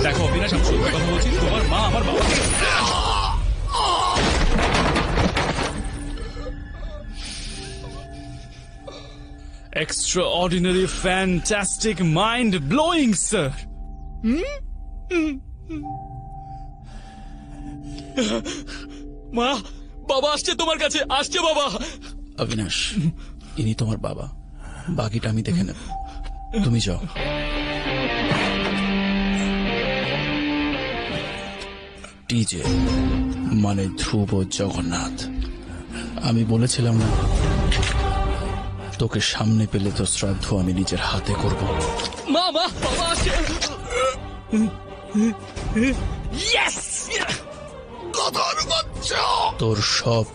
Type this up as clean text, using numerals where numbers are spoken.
দেখো অবিনাশ, আমি সত্যি কথা বলছি, তোমার মা আমার বাবা। Extraordinary, fantastic, mind-blowing, sir. মা, বাবা আসছে তোমার কাছে, আসছে বাবা। অবিনাশ, ইনি তোমার বাবা, বাকিটা আমি দেখে নেব, তুমি যাও। টিজে মানে ধ্রুব জগন্নাথ, আমি বলেছিলাম না তোকে সামনে পেলে তো শ্রাদ্ধ আমি নিজের হাতে করব। মা, মা, বাবা আসছে। তোর সব